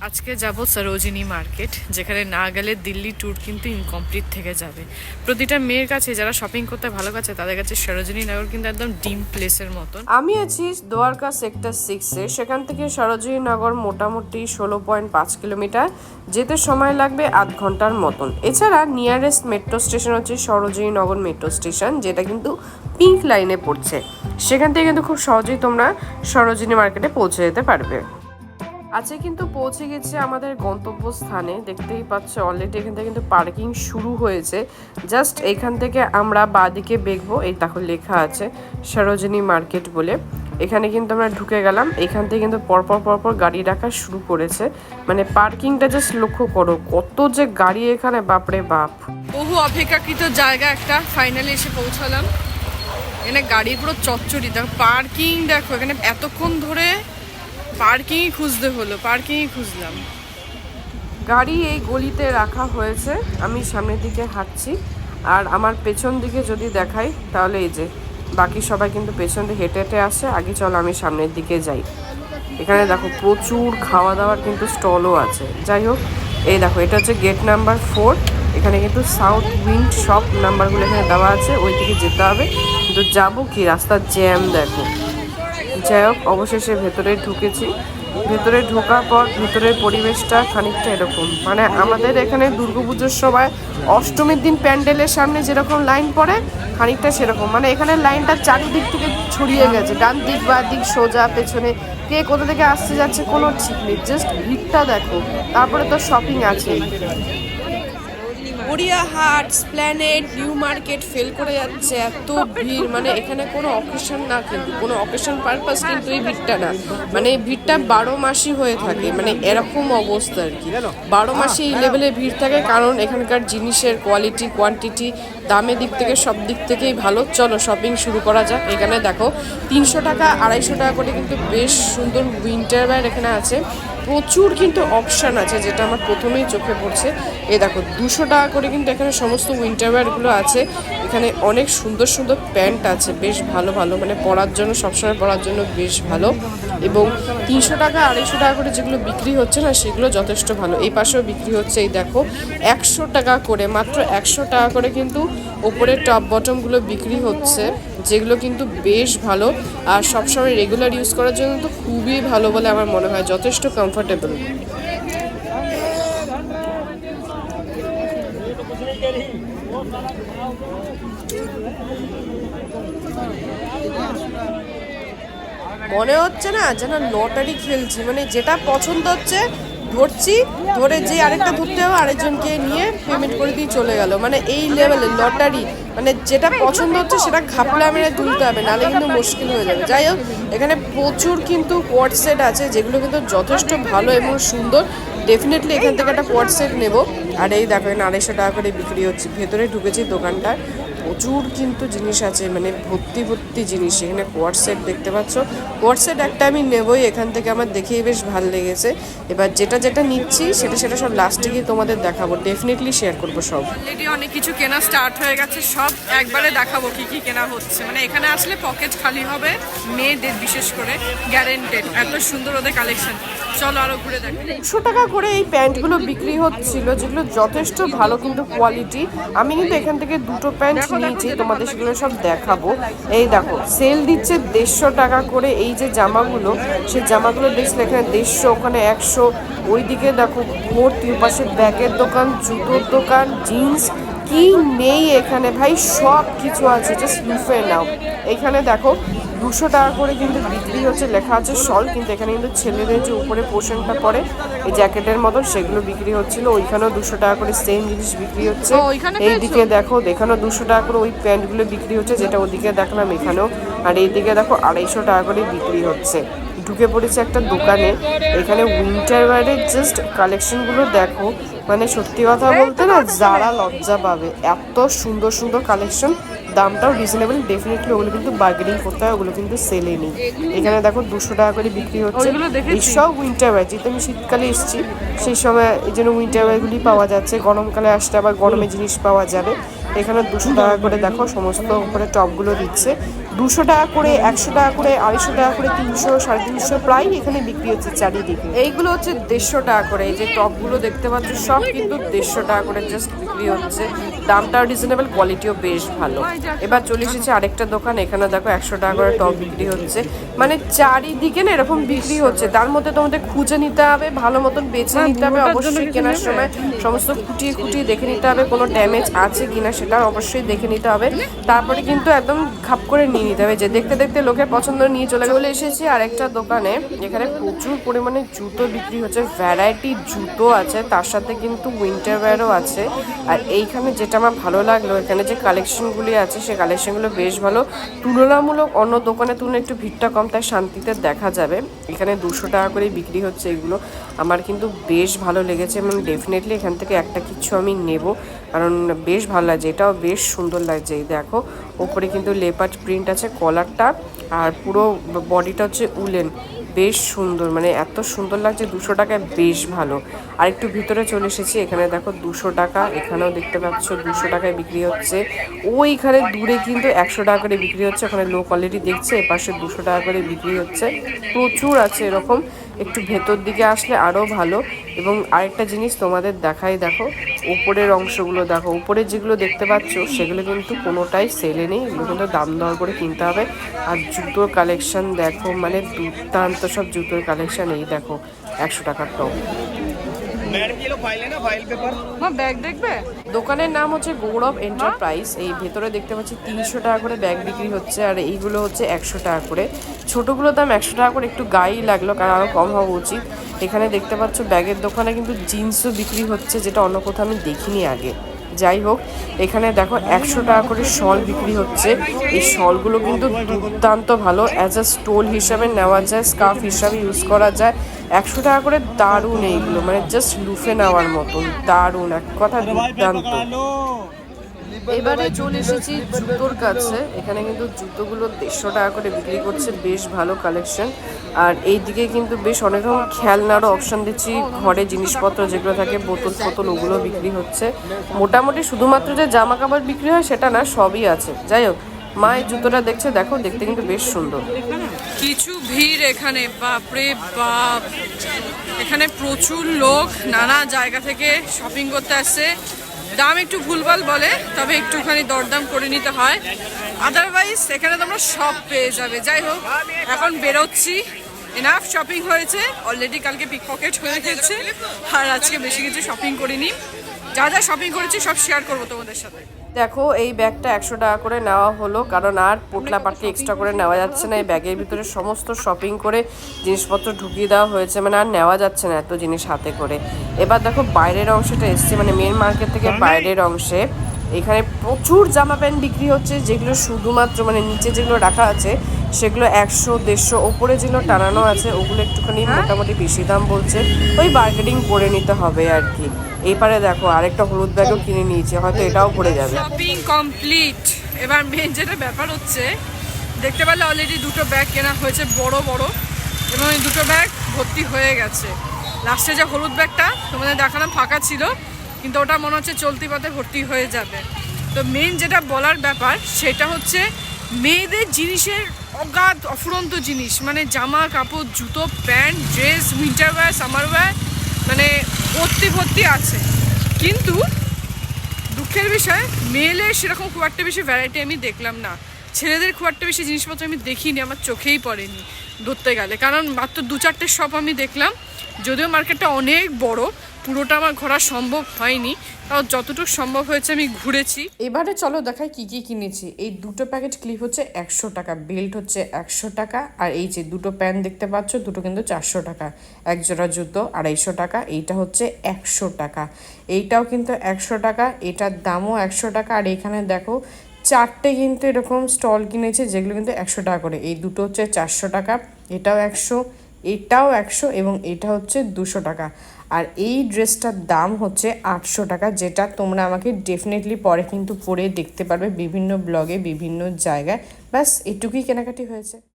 আজকে যাব সরোজিনী মার্কেট, যেখানে না গেলে দিল্লি ট্যুর কিন্তু ইনকমপ্লিট থেকে যাবে। প্রতিটা মেয়ের কাছে যারা শপিং করতে ভালো কাছে তাদের কাছে সরোজিনী নগর কিন্তু একদম ড্রিম প্লেসের মতন। আমি আছি দ্বারকা সেক্টর 6-এ। সেখান থেকে সরোজিনী নগর মোটামুটি 16.5 কিলোমিটার, যেতে সময় লাগবে আধ ঘন্টার মতন। এছাড়া নিয়ারেস্ট মেট্রো স্টেশন হচ্ছে সরোজিনী নগর মেট্রো স্টেশন, যেটা কিন্তু পিঙ্ক লাইনে পড়ছে। সেখান থেকে কিন্তু খুব সহজেই তোমরা সরোজিনী মার্কেটে পৌঁছে যেতে পারবে। আজকে কিন্তু পৌঁছে গেছে আমাদের গন্তব্যস্থানে। দেখতেই পাচ্ছ অলরেডি এখান থেকে কিন্তু পার্কিং শুরু হয়েছে। জাস্ট এখান থেকে আমরা বাঁদিকে বেঁকবো, এই দেখো লেখা আছে সরোজিনী মার্কেট বলে। এখানে কিন্তু আমরা ঢুকে গেলাম। এখান থেকে কিন্তু পরপর গাড়ি রাখা শুরু করেছে। মানে পার্কিংটা জাস্ট লক্ষ্য করো, কত যে গাড়ি এখানে, বাপরে বাপ। বহু অপেক্ষাকৃত জায়গা একটা ফাইনালি এসে পৌঁছালাম। এখানে গাড়ি পুরো চচ্চড়ি, দেখো পার্কিং দেখো, এখানে এতক্ষণ ধরে পার্কিংই খুঁজতে হলো, পার্কিংই খুঁজলাম। গাড়ি এই গলিতে রাখা হয়েছে। আমি সামনের দিকে হাঁটছি, আর আমার পেছন দিকে যদি দেখাই তাহলে এই যে বাকি সবাই কিন্তু পেছন দিকে হেঁটে হেঁটে আসে। আগে চলো আমি সামনের দিকে যাই। এখানে দেখো প্রচুর খাওয়া দাওয়ার কিন্তু স্টলও আছে। যাই হোক, এই দেখো এটা হচ্ছে গেট নাম্বার 4। এখানে কিন্তু সাউথ উইন্ড শপ নাম্বারগুলো এখানে দেওয়া আছে, ওই দিকে যেতে হবে। কিন্তু যাবো কি, রাস্তার জ্যাম দেখো। যাই হোক, অবশেষে ভেতরে ঢুকেছি। ভেতরে ঢোকার পর ভেতরের পরিবেশটা খানিকটা এরকম, মানে আমাদের এখানে দুর্গাপুজোর সময় অষ্টমীর দিন প্যান্ডেলের সামনে যেরকম লাইন পড়ে, খানিকটা সেরকম। মানে এখানে লাইনটা চারিদিক থেকে ছড়িয়ে গেছে, ডান দিক বা দিক, সোজা, পেছনে, কে কোথা থেকে আসতে যাচ্ছে কোনো ঠিক নেই। জাস্ট ভিড়টা দেখো। তারপরে তো শপিং আছেই। Gariahat, Esplanade, new market fail করে যাচ্ছে, এত ভিড়। মানে এখানে কোনো অকেশন না, কিন্তু কোনো অকেশন পারপাস কিন্তু এই ভিড়টা না। মানে এই ভিড়টা 12 মাসই হয়ে থাকে, মানে এরকম অবস্থা আর কি। 12 মাসে এই লেভেলে ভিড় থাকে, কারণ এখানকার জিনিসের কোয়ালিটি, কোয়ান্টিটি, দামের দিক থেকে সব দিক থেকেই ভালো। চলো শপিং শুরু করা যাক। এখানে দেখো 300 টাকা 250 টাকা করে কিন্তু বেশ সুন্দর উইন্টার ওয়্যার এখানে আছে। প্রচুর কিন্তু অপশান আছে, যেটা আমার প্রথমেই চোখে পড়ছে। এই দেখো 200 টাকা করে কিন্তু এখানে সমস্ত উইন্টার ওয়্যারগুলো আছে। এখানে অনেক সুন্দর সুন্দর প্যান্ট আছে, বেশ ভালো ভালো, মানে পরার জন্য, সবসময় পরার জন্য বেশ ভালো। এবং 300 টাকা 250 টাকা করে যেগুলো বিক্রি হচ্ছে না, সেগুলো যথেষ্ট ভালো। এই পাশেও বিক্রি হচ্ছে, এই দেখো 100 টাকা করে, মাত্র 100 টাকা করে কিন্তু ওপরের টপ বটমগুলো বিক্রি হচ্ছে, যেগুলো কিন্তু বেশ ভালো। আর সবসময় রেগুলার ইউজ করার জন্য তো খুবই ভালো বলে আমার মনে হয়, যথেষ্ট কমফোর্টেবল। মনে হচ্ছে না যেন লটারি খেলছি, মানে যেটা পছন্দ হচ্ছে ধরছি, ধরে যে আরেকটা ধরতে হবে আরেকজনকে নিয়ে পেমেন্ট করে দিয়ে চলে গেল। মানে এই লেভেলে লটারি, মানে যেটা পছন্দ হচ্ছে সেটা ঘাপলা মেরে তুলতে হবে, নাহলে কিন্তু মুশকিল হয়ে যাবে। যাই হোক, এখানে প্রচুর কিন্তু কোয়ার্ড সেট আছে, যেগুলো কিন্তু যথেষ্ট ভালো এবং সুন্দর। ডেফিনেটলি এখান থেকে একটা কোয়ার্ড সেট নেবো। আর এই দেখো এখানে 250 টাকা করে বিক্রি হচ্ছে। ভেতরে ঢুকেছি দোকানটায়, প্রচুর কিন্তু জিনিস আছে, মানে ভর্তি ভর্তি জিনিস। এখানে কোয়ার্ড সেট দেখতে পাচ্ছ, কোয়ার্ড সেট একটা আমি নেবই এখান থেকে, আমার দেখেই বেশ ভালো লেগেছে। এবার যেটা যেটা নিচ্ছি সেটা সব লাস্টে গিয়ে তোমাদের দেখাবো, ডেফিনেটলি শেয়ার করবো সব। অলরেডি অনেক কিছু কেনা স্টার্ট হয়ে গেছে, সব একবারে দেখাবো কি কি কেনা হচ্ছে। মানে এখানে আসলে পকেট খালি হবে, মেয়েদের বিশেষ করে, গ্যারেন্টেড। এত সুন্দর ওদের কালেকশন। চলো আরো ঘুরে দেখো। 100 টাকা করে এই প্যান্টগুলো বিক্রি হচ্ছিল, যেগুলো যথেষ্ট ভালো কিন্তু কোয়ালিটি। আমি কিন্তু এখান থেকে দুটো প্যান্ট নিয়েছি, তোমাদের সেগুলো সব দেখাবো। এই দেখো সেল দিচ্ছে 150 টাকা করে এই যে জামাগুলো, সেই জামাগুলো দেখছিলে এখানে 150, ওখানে 100। ওইদিকে দেখো ভর্তি, পাশে ব্যাগের দোকান, জুতোর দোকান, জিন্স, কি নেই এখানে ভাই, সব কিছু আছে, জাস্ট লুফে নাও। এখানে দেখো 200 টাকা করে কিন্তু বিক্রি হচ্ছে, লেখা আছে শল, কিন্তু এখানে কিন্তু ছেলেদের যে উপরে পোর্শনটা পরে এই জ্যাকেটের মতন, সেগুলো বিক্রি হচ্ছিল। ওইখানেও 200 টাকা করে সেম জিনিস বিক্রি হচ্ছে। এইদিকে দেখো, এখানেও 200 টাকা করে ওই প্যান্টগুলো বিক্রি হচ্ছে, যেটা ওদিকে দেখলাম এখানেও। আর এইদিকে দেখো 250 টাকা করে বিক্রি হচ্ছে। ঢুকে পড়েছে একটা দোকানে, এখানে উইন্টার ওয়্যারের জাস্ট কালেকশনগুলো দেখো, মানে সত্যি কথা বলতে না যারা লজ্জা পাবে, এত সুন্দর সুন্দর কালেকশন, দামটাও রিজনেবল। ডেফিনেটলি ওগুলো কিন্তু বার্গেনিং করতে হয়, ওগুলো কিন্তু সেলে নেই। এখানে দেখো 200 টাকা করে বিক্রি হচ্ছে। এইসব উইন্টার ওয়্যার, যেহেতু আমি শীতকালে এসেছি সেই সময় এই জন্য উইন্টার ওয়্যারগুলি পাওয়া যাচ্ছে। গরমকালে আসলে আবার গরমের জিনিস পাওয়া যাবে। এখানে 200 টাকা করে দেখো সমস্ত উপরে টপগুলো দিচ্ছে, 200 টাকা করে, 100 টাকা করে, 250 টাকা করে, 300, 350 প্রায় এখানে বিক্রি হচ্ছে চারিদিকে। এইগুলো হচ্ছে 150 টাকা করে। এই যে টপগুলো দেখতে পাচ্ছ সব কিন্তু 150 টাকা করে জাস্ট বিক্রি হচ্ছে। দামটাও রিজনেবল, কোয়ালিটিও বেশ ভালো। এবার চলে এসেছে আরেকটা দোকান, এখানে দেখো 100 টাকা করে টপ বিক্রি হচ্ছে। মানে চারিদিকে না এরকম বিক্রি হচ্ছে, তার মধ্যে তোমাদের খুঁজে নিতে হবে, ভালো মতন বেছে নিতে হবে। অবশ্যই কেনার সময় সমস্ত খুঁটিয়ে খুঁটিয়ে দেখে নিতে হবে কোনো ড্যামেজ আছে কিনা, সেটা অবশ্যই দেখে নিতে হবে। তারপরে কিন্তু একদম খাপ করে নিয়ে নিতে হবে, যে দেখতে দেখতে লোকের পছন্দ নিয়ে চলে এসেছি আরেকটা দোকানে। এখানে প্রচুর পরিমাণে জুতো বিক্রি হচ্ছে, ভ্যারাইটি জুতো আছে, তার সাথে কিন্তু উইন্টার ওয়্যারও আছে। আর এইখানে যেটা আমার ভালো লাগলো, এখানে যে কালেকশনগুলি আছে সেই কালেকশনগুলো বেশ ভালো, তুলনামূলক অন্য দোকানের তুলনায় একটু ভিড়টা কম, তাই শান্তিতে দেখা যাবে। এখানে 200 টাকা করে বিক্রি হচ্ছে এগুলো। আমার কিন্তু বেশ ভালো লেগেছে, মানে ডেফিনেটলি এখান থেকে একটা কিছু আমি নেব, কারণ বেশ ভালো লাগছে, এটাও বেশ সুন্দর লাগছে। এই দেখো ওপরে কিন্তু লেপার্ড প্রিন্ট আছে কলারটা, আর পুরো বডিটা হচ্ছে উলেন, বেশ সুন্দর, মানে এত সুন্দর লাগছে। 200 টাকায় বেশ ভালো। আর একটু ভিতরে চলে এসেছি, এখানে দেখো 200 টাকা, এখানেও দেখতে পাচ্ছ 200 টাকায় বিক্রি হচ্ছে। ওইখানে দূরে কিন্তু 100 টাকা করে বিক্রি হচ্ছে, ওখানে লো কোয়ালিটি দেখছে, এপাশে 200 টাকা করে বিক্রি হচ্ছে। প্রচুর আছে এরকম, একটু ভেতর দিকে আসলে আরও ভালো। এবং আরেকটা জিনিস তোমাদের দেখাই, দেখো উপরের অংশগুলো দেখো, উপরে যেগুলো দেখতে পাচ্ছ সেগুলো কিন্তু কোনোটাই সেলে নেই, এগুলো কিন্তু দাম দর করে কিনতে হবে। আর জুতোর কালেকশন দেখো, মানে দুর্দান্ত সব জুতোর কালেকশন। এই দেখো 100 টাকার টপ। ব্যাগ দেখবে, দোকানের নাম হচ্ছে গৌরব এন্টারপ্রাইজ। এই ভেতরে দেখতে পাচ্ছি 300 টাকা করে ব্যাগ বিক্রি হচ্ছে, আর এইগুলো হচ্ছে 100 টাকা করে। ছোটোগুলোর দাম 100 টাকা করে, একটু গায়েই লাগলো, কারণ আরও কম হওয়া উচিত। এখানে দেখতে পাচ্ছ ব্যাগের দোকানে কিন্তু জিন্সও বিক্রি হচ্ছে, যেটা অন্য কোথাও আমি দেখিনি আগে। যাই হোক, এখানে দেখো 100 টাকা করে শল বিক্রি হচ্ছে। এই শলগুলো কিন্তু দুর্দান্ত ভালো, অ্যাজ আ স্টোল হিসাবে নেওয়া যায়, স্কার্ফ হিসাবে ইউজ করা যায়। 100 টাকা করে দারুণ এইগুলো, মানে জাস্ট লুফে নেওয়ার মতন দারুণ, এক কথা দুর্দান্ত। এবারে চলে এসেছি জুতোর কাছে, এখানে কিন্তু জুতোগুলো 150 টাকা করে বিক্রি করছে, বেশ ভালো কালেকশন। আর এইদিকে কিন্তু বেশ অনেক রকম খেলনারও অপশন দিচ্ছি, ঘরে জিনিসপত্র যেগুলো থাকে বোতল ফোতল, ওগুলো বিক্রি হচ্ছে। মোটামুটি শুধুমাত্র যে জামা কাপড় বিক্রি হয় সেটা না, সবই আছে। যাই হোক, মা এই জুতোটা দেখছে, দেখো দেখতে কিন্তু বেশ সুন্দর। কিছু ভিড় এখানে, বাপরে বাপ, এখানে প্রচুর লোক নানা জায়গা থেকে শপিং করতে আসছে। দাম একটু ভুলভাল বলে, তবে একটুখানি দরদাম করে নিতে হয়, আদারওয়াইজ এখানে তোমরা সব পেয়ে যাবে। যাই হোক, এখন বেরোচ্ছি, এনাফ শপিং হয়েছে অলরেডি, কালকে পিকপকেট হয়ে গেছে, আর আজকে বেশি কিছু শপিং করিনি। যা যা শপিং করেছি সব শেয়ার করবো তোমাদের সাথে। দেখো এই ব্যাগটা 100 টাকা করে নেওয়া হলো, কারণ আর পোটলা পাটলি এক্সট্রা করে নেওয়া যাচ্ছে না। এই ব্যাগের ভিতরে সমস্ত শপিং করে জিনিসপত্র ঢুকিয়ে দেওয়া হয়েছে, মানে আর নেওয়া যাচ্ছে না এত জিনিস হাতে করে। এবার দেখো বাইরের অংশটা এসছে, মানে মেন মার্কেট থেকে বাইরের অংশে। এখানে প্রচুর জামা প্যান্ট বিক্রি হচ্ছে, যেগুলো শুধুমাত্র মানে নিচে যেগুলো রাখা আছে সেগুলো 100, 150, ওপরে যেগুলো টানানো আছে ওগুলো একটুখানি মোটামুটি বেশি দাম বলছে, ওই বার্গেনিং করে নিতে হবে আর কি। এইবারে দেখো আরেকটা হলুদ ব্যাগও কিনে নিয়েছে, হয়তো এটাও পড়ে যাবে। Shopping complete. এবার মেন যেটা ব্যাপার হচ্ছে, দেখতে পেলে অলরেডি দুটো ব্যাগ কেনা হয়েছে বড় বড়, এবং এই দুটো ব্যাগ ভর্তি হয়ে গেছে। লাস্টে যে হলুদ ব্যাগটা তোমাদের দেখালাম ফাঁকা ছিল, কিন্তু ওটা মনে হচ্ছে চলতি পথে ভর্তি হয়ে যাবে। তো মেন যেটা বলার ব্যাপার সেটা হচ্ছে, মেয়েদের জিনিসের অগাধ অফুরন্ত জিনিস, মানে জামা কাপড়, জুতো, pant, dress, winter wear, summer wear, মানে ভর্তি ভর্তি আছে। কিন্তু দুঃখের বিষয়, মেয়েদের সেরকম খুব একটা বেশি ভ্যারাইটি আমি দেখলাম না। ছেলেদের খুব একটা বেশি জিনিসপত্র আমি দেখিনি, আমার চোখেই পড়েনি ধরতে গেলে, কারণ মাত্র 2-4টে শপ আমি দেখলাম। যদিও মার্কেটটা অনেক বড়, পুরোটা আমার ঘোরা সম্ভব হয়নি, তাও যতটুকু সম্ভব হয়েছে আমি ঘুরেছি। এবারে চলো দেখাই কি কি কিনেছি। এই দুটো প্যাকেট ক্লিপ হচ্ছে 100 টাকা, বেল্ট হচ্ছে 100 টাকা, আর এই যে দুটো প্যান্ট দেখতে পাচ্ছ দুটো কিন্তু 400 টাকা, এক জোড়া জুতো 250 টাকা, এইটা হচ্ছে 100 টাকা, এইটাও কিন্তু 100 টাকা, এটার দামও 100 টাকা। আর এখানে দেখো 4টে কিন্তু এরকম স্টল কিনেছে, যেগুলো কিন্তু 100 টাকা করে। এই দুটো হচ্ছে 400 টাকা, এটাও 100, এটাও 100, এবং এটা হচ্ছে 200 টাকা। আর এই ড্রেসটার দাম হচ্ছে 800 টাকা, যেটা তোমরা আমাকে ডেফিনেটলি পরে কিন্তু পরে দেখতে পারবে বিভিন্ন ব্লগে বিভিন্ন জায়গায়। ব্যাস এটুকুই কেনাকাটি হয়েছে।